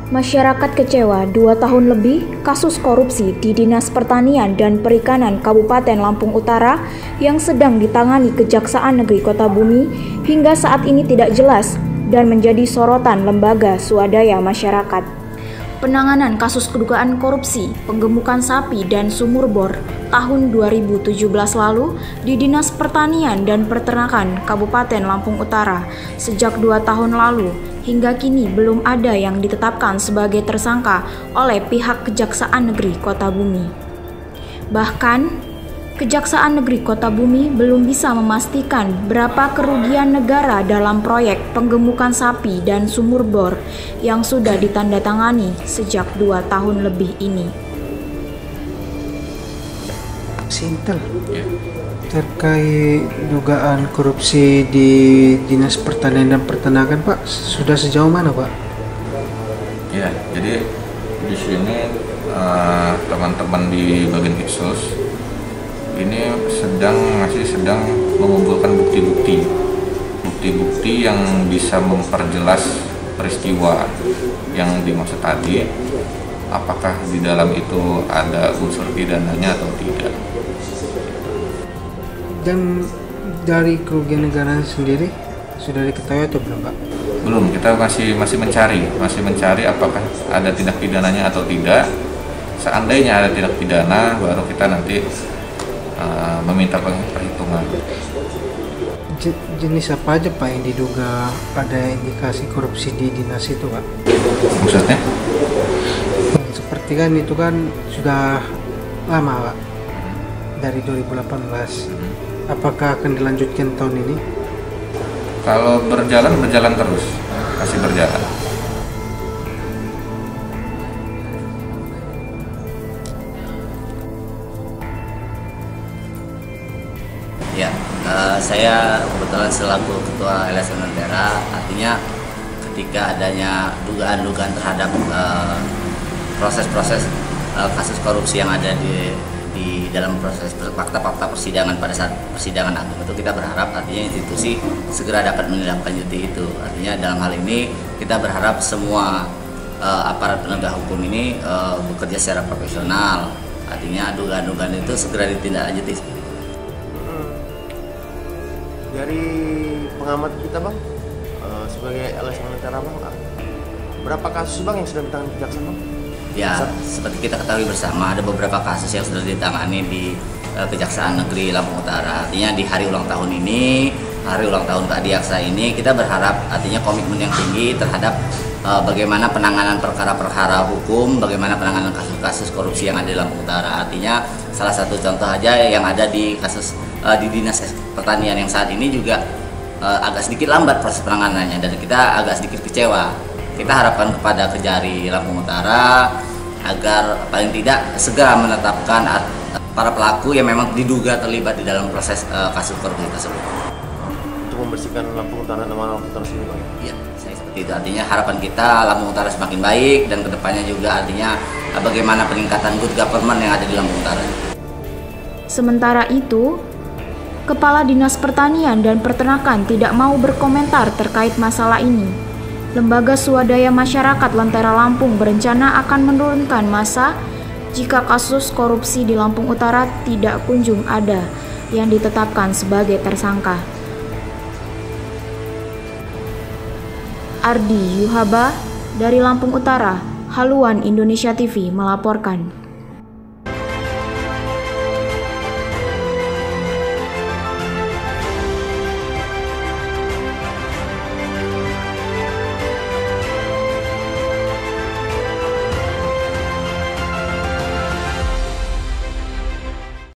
Masyarakat kecewa 2 tahun lebih kasus korupsi di Dinas Pertanian dan Perikanan Kabupaten Lampung Utara yang sedang ditangani Kejaksaan Negeri Kota Bumi hingga saat ini tidak jelas dan menjadi sorotan lembaga swadaya masyarakat. Penanganan kasus dugaan korupsi penggemukan sapi dan sumur bor tahun 2017 lalu di Dinas Pertanian dan Peternakan Kabupaten Lampung Utara sejak 2 tahun lalu hingga kini belum ada yang ditetapkan sebagai tersangka oleh pihak Kejaksaan Negeri Kota Bumi. Bahkan, Kejaksaan Negeri Kota Bumi belum bisa memastikan berapa kerugian negara dalam proyek penggemukan sapi dan sumur bor yang sudah ditandatangani sejak 2 tahun lebih ini. Sintel, terkait dugaan korupsi di Dinas Pertanian dan Peternakan, Pak, sudah sejauh mana, Pak? Ya, jadi di sini teman-teman di bagian Kipsos ini masih sedang mengumpulkan bukti-bukti yang bisa memperjelas peristiwa yang dimaksud tadi, apakah di dalam itu ada unsur pidananya atau tidak. Dan dari kerugian negara sendiri sudah diketahui atau belum, Pak? Belum, kita masih mencari apakah ada tindak pidananya atau tidak. Seandainya ada tindak pidana, baru kita nanti meminta perhitungan. Jenis apa aja, Pak, yang diduga ada indikasi korupsi di dinas itu, Pak? Maksudnya? Seperti kan itu kan sudah lama, Pak, dari 2018. Apakah akan dilanjutkan tahun ini? Kalau berjalan terus, masih berjalan. Ya, saya kebetulan selaku Ketua LSM Lentera, artinya ketika adanya dugaan-dugaan terhadap proses-proses kasus korupsi yang ada di dalam proses fakta-fakta persidangan pada saat persidangan agung itu, kita berharap artinya institusi segera dapat menindaklanjuti itu. Artinya dalam hal ini kita berharap semua aparat penegak hukum ini bekerja secara profesional. Artinya dugaan-dugaan itu segera ditindaklanjuti. Dari pengamat kita, Bang, sebagai LSM Lentera, Bang, berapa kasus, Bang, yang sudah ditangani kejaksaan, Bang? Ya, seperti kita ketahui bersama, ada beberapa kasus yang sudah ditangani di Kejaksaan Negeri Lampung Utara. Artinya di hari ulang tahun ini, hari ulang tahun Pak Adiaksa ini, kita berharap artinya komitmen yang tinggi terhadap bagaimana penanganan perkara-perkara hukum, bagaimana penanganan kasus-kasus korupsi yang ada di Lampung Utara. Artinya salah satu contoh aja yang ada di kasus di Dinas Pertanian yang saat ini juga agak sedikit lambat proses penanganannya dan kita agak sedikit kecewa. Kita harapkan kepada Kejari Lampung Utara agar paling tidak segera menetapkan para pelaku yang memang diduga terlibat di dalam proses kasus korupsi tersebut. Untuk membersihkan Lampung Utara, nama Lampung Utara sendiri, Bang? Iya, saya seperti itu. Artinya harapan kita Lampung Utara semakin baik dan kedepannya juga artinya bagaimana peningkatan good government yang ada di Lampung Utara. Sementara itu, Kepala Dinas Pertanian dan Peternakan tidak mau berkomentar terkait masalah ini. Lembaga Swadaya Masyarakat Lentera Lampung berencana akan menurunkan massa jika kasus korupsi di Lampung Utara tidak kunjung ada yang ditetapkan sebagai tersangka. Ardi Yuhaba dari Lampung Utara, Haluan Indonesia TV melaporkan.